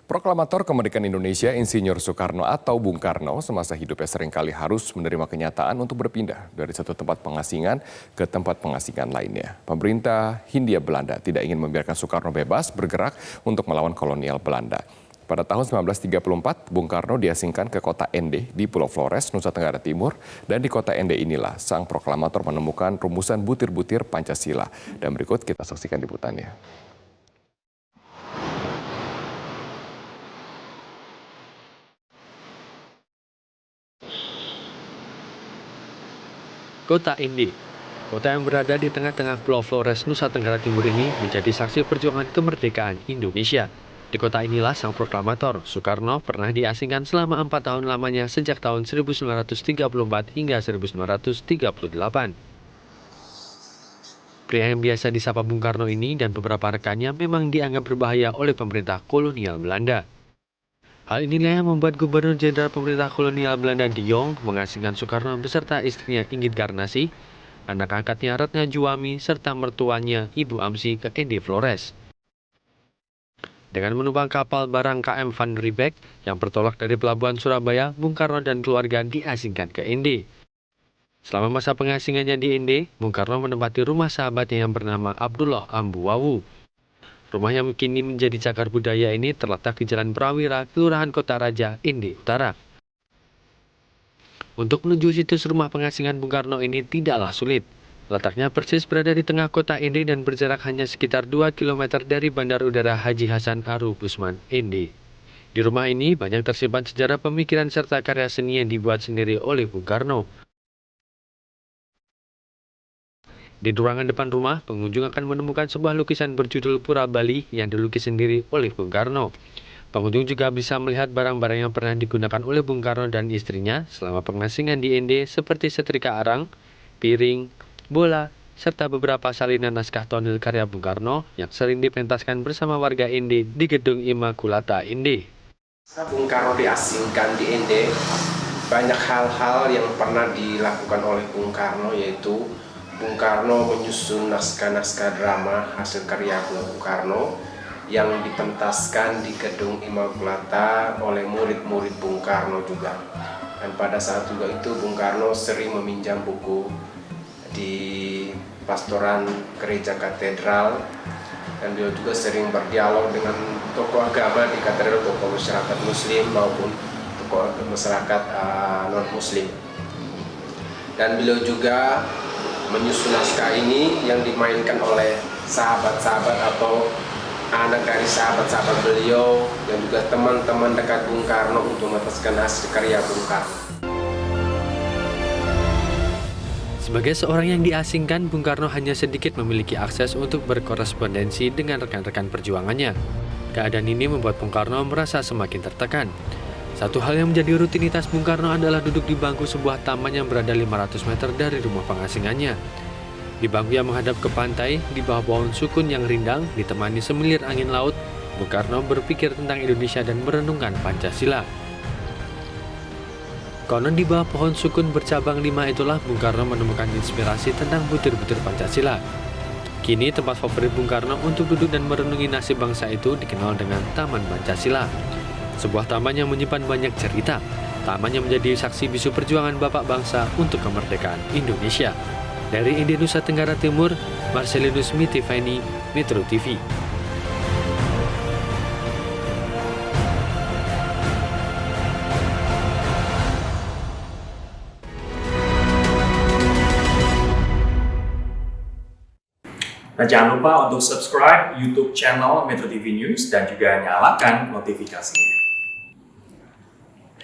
Proklamator kemerdekaan Indonesia Insinyur Soekarno atau Bung Karno semasa hidupnya seringkali harus menerima kenyataan untuk berpindah dari satu tempat pengasingan ke tempat pengasingan lainnya. Pemerintah Hindia Belanda tidak ingin membiarkan Soekarno bebas bergerak untuk melawan kolonial Belanda. Pada tahun 1934, Bung Karno diasingkan ke kota Ende di Pulau Flores, Nusa Tenggara Timur. Dan di kota Ende inilah sang proklamator menemukan rumusan butir-butir Pancasila. Dan berikut kita saksikan liputannya. Kota Ende, kota yang berada di tengah-tengah Pulau Flores, Nusa Tenggara Timur ini menjadi saksi perjuangan kemerdekaan Indonesia. Di kota inilah sang proklamator, Soekarno, pernah diasingkan selama 4 tahun lamanya sejak tahun 1934 hingga 1938. Pria yang biasa disapa Bung Karno ini dan beberapa rekannya memang dianggap berbahaya oleh pemerintah kolonial Belanda. Hal inilah yang membuat Gubernur Jenderal Pemerintah Kolonial Belanda De Jong mengasingkan Soekarno beserta istrinya Inggit Garnasi, anak angkatnya Ratna Juwami, serta mertuanya Ibu Amsi ke Ende Flores. Dengan menumpang kapal barang KM Van Riebeeck yang bertolak dari pelabuhan Surabaya, Bung Karno dan keluarga diasingkan ke Ende. Selama masa pengasingannya di Ende, Bung Karno menempati rumah sahabatnya yang bernama Abdullah Ambuwawu. Rumah yang kini menjadi cagar budaya ini terletak di Jalan Prawira, Kelurahan Kota Raja, Ende Utara. Untuk menuju situs rumah pengasingan Bung Karno ini tidaklah sulit. Letaknya persis berada di tengah kota Ende dan berjarak hanya sekitar 2 km dari Bandar Udara Haji Hasan Aru Busman, Ende. Di rumah ini banyak tersimpan sejarah pemikiran serta karya seni yang dibuat sendiri oleh Bung Karno. Di ruangan depan rumah, pengunjung akan menemukan sebuah lukisan berjudul Pura Bali yang dilukis sendiri oleh Bung Karno. Pengunjung juga bisa melihat barang-barang yang pernah digunakan oleh Bung Karno dan istrinya selama pengasingan di Ende seperti setrika arang, piring, bola, serta beberapa salinan naskah tonil karya Bung Karno yang sering dipentaskan bersama warga Ende di Gedung Immaculata Ende. Bung Karno diasingkan di Ende, banyak hal-hal yang pernah dilakukan oleh Bung Karno, yaitu Bung Karno menyusun naskah-naskah drama hasil karya Bung Karno yang dipentaskan di Gedung Immaculata oleh murid-murid Bung Karno juga. Dan pada saat juga itu Bung Karno sering meminjam buku di pastoran gereja katedral, dan beliau juga sering berdialog dengan tokoh agama di katedral, tokoh masyarakat muslim maupun tokoh masyarakat non-muslim. Dan beliau juga menyusun naskah ini yang dimainkan oleh sahabat-sahabat atau anak dari sahabat-sahabat beliau dan juga teman-teman dekat Bung Karno untuk mengentaskan hasil karya Bung Karno. Sebagai seorang yang diasingkan, Bung Karno hanya sedikit memiliki akses untuk berkorespondensi dengan rekan-rekan perjuangannya. Keadaan ini membuat Bung Karno merasa semakin tertekan. Satu hal yang menjadi rutinitas Bung Karno adalah duduk di bangku sebuah taman yang berada 500 meter dari rumah pengasingannya. Di bangku yang menghadap ke pantai, di bawah pohon sukun yang rindang, ditemani semilir angin laut, Bung Karno berpikir tentang Indonesia dan merenungkan Pancasila. Konon di bawah pohon sukun bercabang 5 itulah Bung Karno menemukan inspirasi tentang butir-butir Pancasila. Kini tempat favorit Bung Karno untuk duduk dan merenungi nasib bangsa itu dikenal dengan Taman Pancasila. Sebuah taman yang menyimpan banyak cerita. Taman yang menjadi saksi bisu perjuangan Bapak Bangsa untuk kemerdekaan Indonesia. Dari Ende Nusa Tenggara Timur, Marcelinus Mitivani, Metro TV. Nah, jangan lupa untuk subscribe YouTube channel Metro TV News dan juga nyalakan notifikasinya.